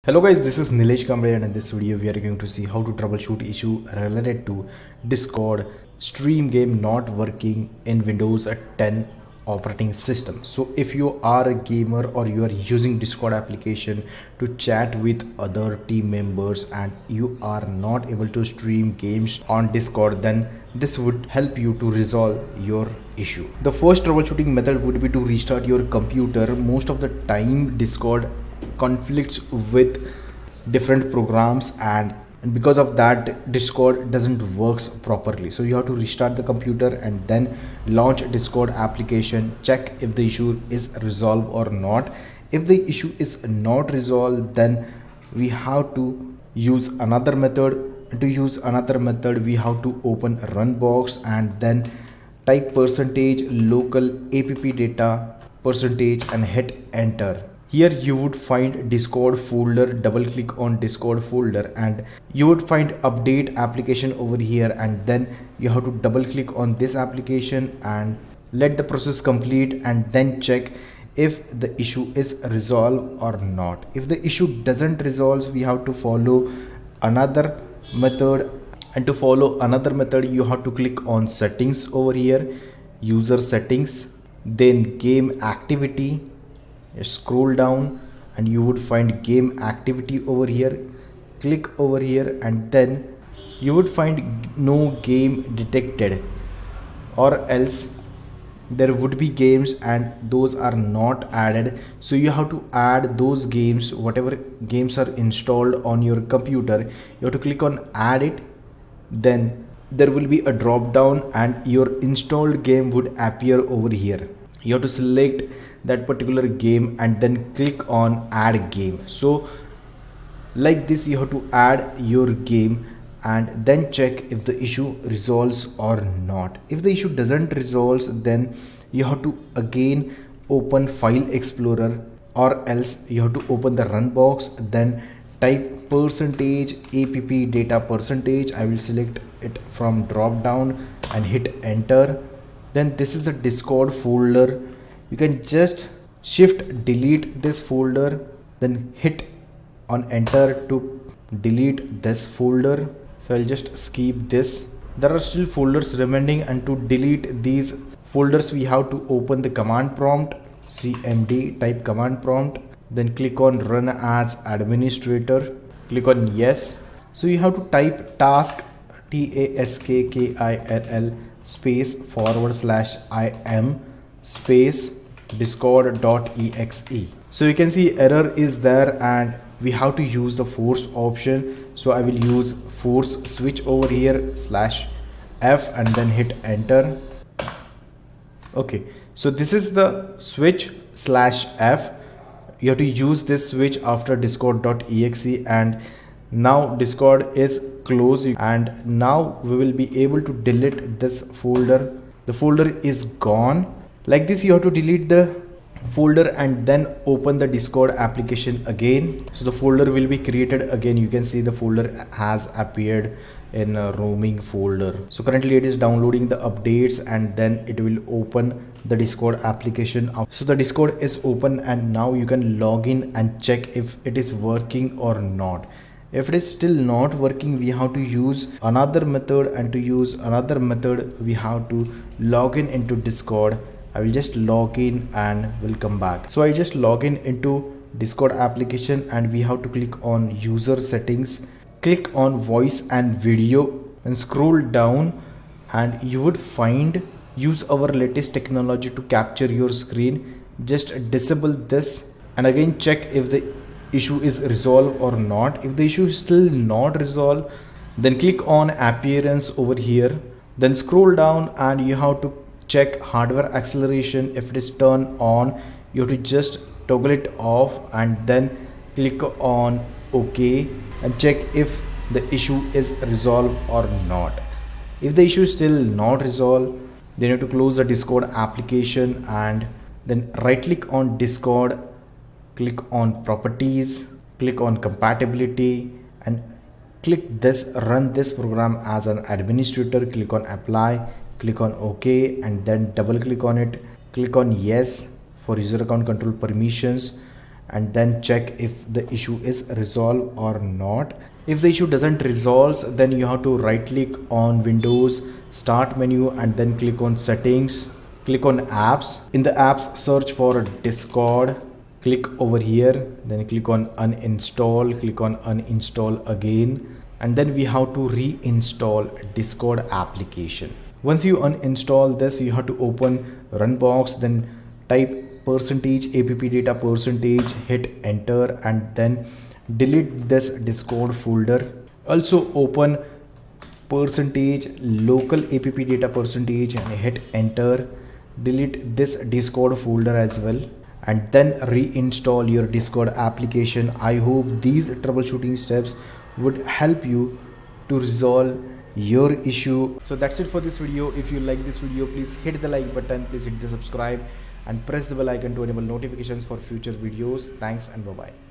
Hello guys, this is Nilesh Kamble and in this video we are going to see how to troubleshoot issue related to Discord stream game not working in Windows 10 operating system. So if you are a gamer or you are using Discord application to chat with other team members and you are not able to stream games on Discord, then this would help you to resolve your issue. The first troubleshooting method would be to restart your computer. Most of the time Discord conflicts with different programs and because of that Discord doesn't works properly. So you have to restart the computer and then launch Discord application, check if the issue is resolved or not. If the issue is not resolved, then we have to use another method. To use another method, we have to open runbox and then type percentage local app data percentage and hit enter. Here you would find Discord folder. Double click on Discord folder and you would find update application over here, and then you have to double click on this application and let the process complete and then check if the issue is resolved or not. If the issue doesn't resolve, we have to follow another method, and to follow another method you have to click on settings over here, user settings, then game activity. Scroll down and you would find game activity over here. Click over here and then you would find no game detected, or else there would be games and those are not added. So you have to add those games, whatever games are installed on your computer. You have to click on add it, then there will be a drop down and your installed game would appear over here. You have to select that particular game and then click on add game. So like this you have to add your game and then check if the issue resolves or not. If the issue doesn't resolve, then you have to again open file explorer, or else you have to open the run box, then type percentage app data percentage. I will select it from drop down and hit enter. Then this is the Discord folder. You can just shift delete this folder, then hit on enter to delete this folder. So I'll just skip this. There are still folders remaining, and to delete these folders we have to open the command prompt, cmd, type command prompt, then click on run as administrator, click on yes. So you have to type task, taskill space /im space discord.exe. So you can see error is there and we have to use the force option. So I will use force switch over here /f and then hit enter. Okay, so this is the switch /f. You have to use this switch after discord.exe, and now Discord is closed and now we will be able to delete this folder. The folder is gone. Like this you have to delete the folder and then open the Discord application again. So the folder will be created again. You can see the folder has appeared in a roaming folder. So currently it is downloading the updates and then it will open the Discord application. So the Discord is open and now you can log in and check if it is working or not. If it is still not working, we have to use another method, and to use another method we have to log in into Discord. I will just log in and will come back. So I just log in into Discord application and we have to click on user settings, click on voice and video and scroll down, and you would find use our latest technology to capture your screen. Just disable this and again check if the issue is resolved or not. If the issue is still not resolved, then click on appearance over here, then scroll down and you have to check hardware acceleration. If it is turned on, you have to just toggle it off and then click on OK and check if the issue is resolved or not. If the issue is still not resolved, then you have to close the Discord application and then right click on Discord, click on properties, click on compatibility and click this run this program as an administrator. Click on apply, click on OK and then double click on it, click on yes for user account control permissions and then check if the issue is resolved or not. If the issue doesn't resolve, then you have to right click on Windows start menu and then click on settings, click on apps. In the apps, search for Discord, click over here, then click on uninstall, click on uninstall again, and then we have to reinstall Discord application. Once you uninstall this, you have to open Runbox, then type percentage app data percentage, hit enter, and then delete this Discord folder. Also open percentage local app data percentage and hit enter, delete this Discord folder as well, and then reinstall your Discord application. I hope these troubleshooting steps would help you to resolve your issue. So that's it for this video. If you like this video, please hit the like button, please hit the subscribe and press the bell icon to enable notifications for future videos. Thanks and bye bye.